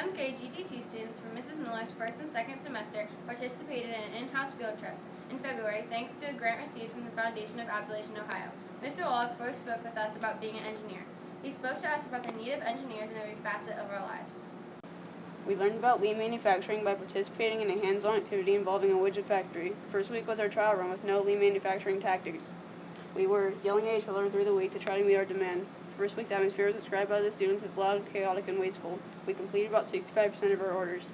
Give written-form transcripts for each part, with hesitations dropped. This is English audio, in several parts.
7th grade GTT students from Mrs. Miller's first and second semester participated in an in-house field trip in February thanks to a grant received from the Foundation of Appalachian Ohio. Mr. Wallach first spoke with us about being an engineer. He spoke to us about the need of engineers in every facet of our lives. We learned about lean manufacturing by participating in a hands-on activity involving a widget factory. First week was our trial run with no lean manufacturing tactics. We were yelling at each other through the week to try to meet our demand. First week's atmosphere was described by the students as loud, chaotic, and wasteful. We completed about 65% of our orders.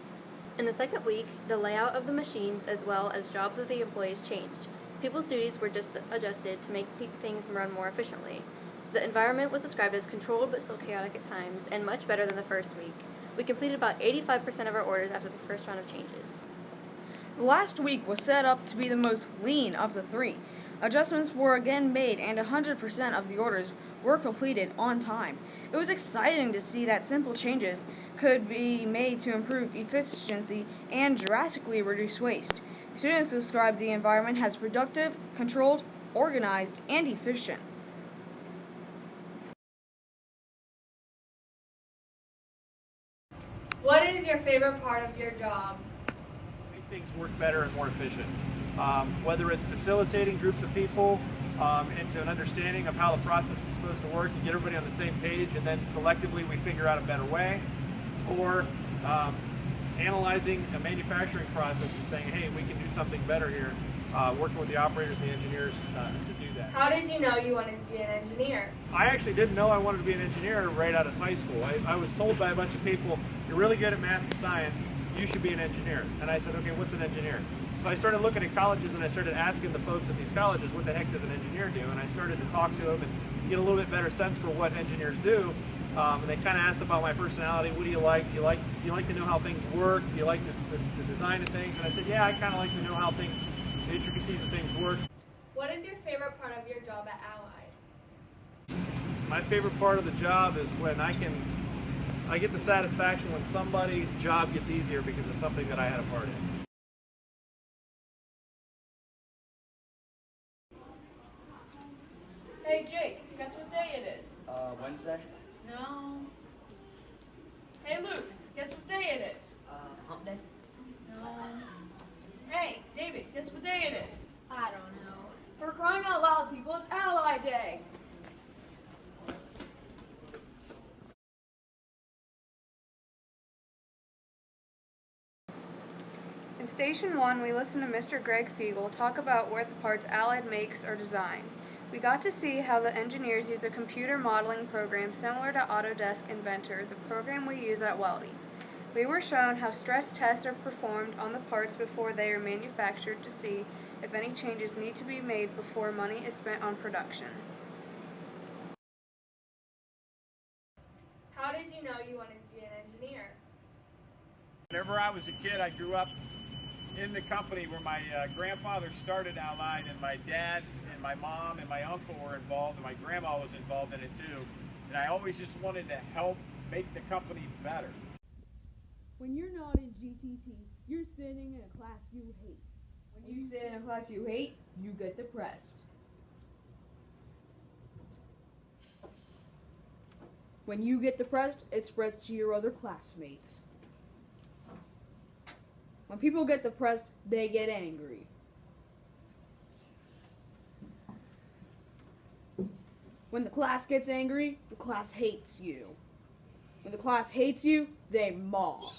In the second week, the layout of the machines as well as jobs of the employees changed. People's duties were just adjusted to make things run more efficiently. The environment was described as controlled but still chaotic at times, and much better than the first week. We completed about 85% of our orders after the first round of changes. The last week was set up to be the most lean of the three. Adjustments were again made and 100% of the orders were completed on time. It was exciting to see that simple changes could be made to improve efficiency and drastically reduce waste. Students described the environment as productive, controlled, organized, and efficient. What is your favorite part of your job? Make things work better and more efficient. Whether it's facilitating groups of people into an understanding of how the process is supposed to work and get everybody on the same page, and then collectively we figure out a better way, or analyzing a manufacturing process and saying, hey, we can do something better here, working with the operators and the engineers to do that. How did you know you wanted to be an engineer? I actually didn't know I wanted to be an engineer right out of high school. I was told by a bunch of people, you're really good at math and science, you should be an engineer. And I said, okay, what's an engineer? So I started looking at colleges and I started asking the folks at these colleges, what the heck does an engineer do? And I started to talk to them and get a little bit better sense for what engineers do. And they kind of asked about my personality. What do you like? Do you like to know how things work? Do you like the design of things? And I said, yeah, I kind of like to know how things, the intricacies of things work. What is your favorite part of your job at Allied? My favorite part of the job is when I get the satisfaction when somebody's job gets easier because of something that I had a part in. Hey Jake, guess what day it is? Wednesday? No. Hey Luke, guess what day it is? Hump day? No. Hey David, guess what day it is? I don't know. For crying out loud, people, it's Ally Day! In Station 1, we listened to Mr. Greg Fiegel talk about where the parts Allied makes are designed. We got to see how the engineers use a computer modeling program similar to Autodesk Inventor, the program we use at Welding. We were shown how stress tests are performed on the parts before they are manufactured to see if any changes need to be made before money is spent on production. How did you know you wanted to be an engineer? Whenever I was a kid, I grew up in the company where my grandfather started Allied, and my dad and my mom and my uncle were involved, and my grandma was involved in it too. And I always just wanted to help make the company better. When you're not in GTT, you're sitting in a class you hate. When you sit in a class you hate, you get depressed. When you get depressed, it spreads to your other classmates. When people get depressed, they get angry. When the class gets angry, the class hates you. When the class hates you, they mock.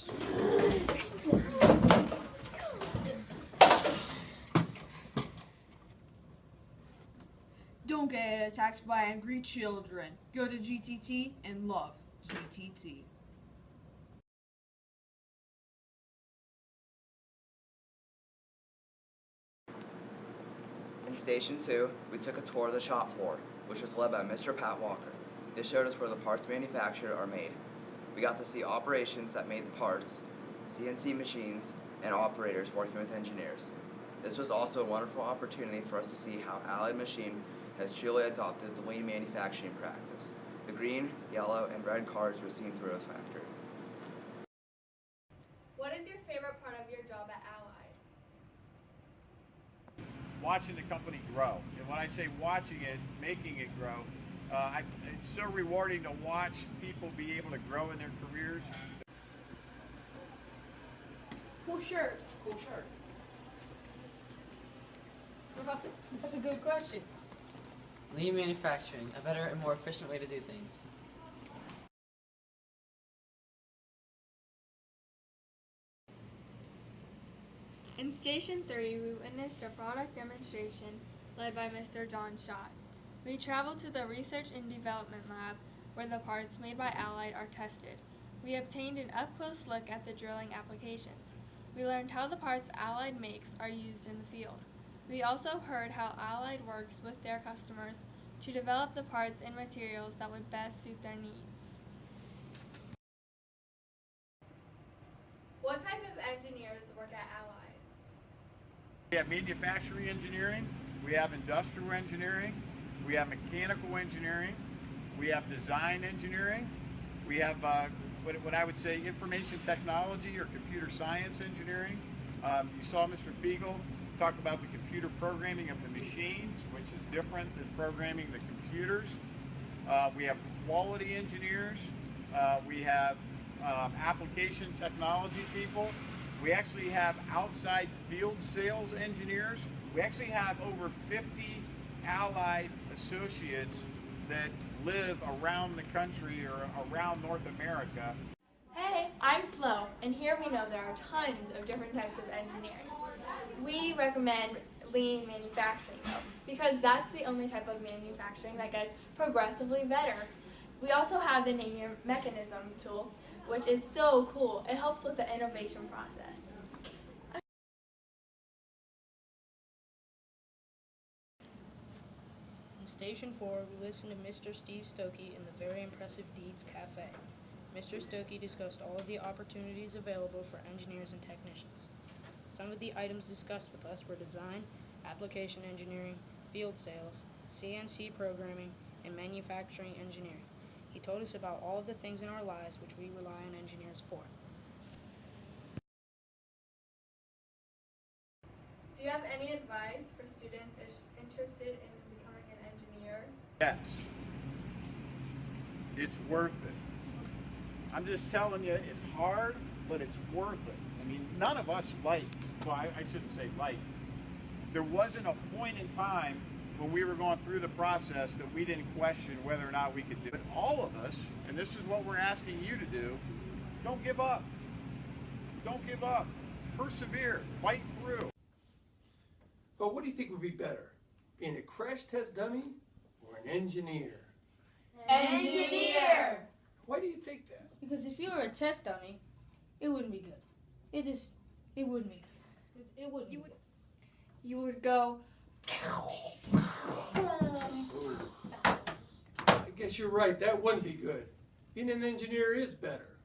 Don't get attacked by angry children. Go to GTT and love GTT. In Station 2, we took a tour of the shop floor, which was led by Mr. Pat Walker. This showed us where the parts manufactured are made. We got to see operations that made the parts, CNC machines, and operators working with engineers. This was also a wonderful opportunity for us to see how Allied Machine has truly adopted the lean manufacturing practice. The green, yellow, and red cars were seen through a factory. What is your favorite part of your job at Allied? Watching the company grow. And when I say watching it, making it grow, it's so rewarding to watch people be able to grow in their careers. Cool shirt. Cool shirt. That's a good question. Lean manufacturing, a better and more efficient way to do things. In Station 3, we witnessed a product demonstration led by Mr. John Schott. We traveled to the Research and Development Lab where the parts made by Allied are tested. We obtained an up-close look at the drilling applications. We learned how the parts Allied makes are used in the field. We also heard how Allied works with their customers to develop the parts and materials that would best suit their needs. What type of engineers work at Allied? We have manufacturing engineering, we have industrial engineering, we have mechanical engineering, we have design engineering, we have what I would say information technology or computer science engineering. You saw Mr. Fiegel talk about the computer programming of the machines, which is different than programming the computers. We have quality engineers, we have application technology people. We actually have outside field sales engineers. We actually have over 50 Allied associates that live around the country or around North America. Hey, I'm Flo, and here we know there are tons of different types of engineering. We recommend lean manufacturing though, because that's the only type of manufacturing that gets progressively better. We also have the Name Your Mechanism tool, which is so cool. It helps with the innovation process. In Station 4, we listened to Mr. Steve Stokey in the Very Impressive Deeds Cafe. Mr. Stokey discussed all of the opportunities available for engineers and technicians. Some of the items discussed with us were design, application engineering, field sales, CNC programming, and manufacturing engineering. He told us about all of the things in our lives which we rely on engineers for. Do you have any advice for students interested in becoming an engineer? Yes. It's worth it. I'm just telling you, it's hard, but it's worth it. I mean, none of us liked, well, I shouldn't say liked. There wasn't a point in time when we were going through the process that we didn't question whether or not we could do it. But all of us, and this is what we're asking you to do, don't give up. Don't give up. Persevere. Fight through. But what do you think would be better, being a crash test dummy or an engineer? Engineer! Why do you think that? Because if you were a test dummy, it wouldn't be good. It wouldn't be good. It wouldn't. You would go. I guess you're right, that wouldn't be good. Being an engineer is better.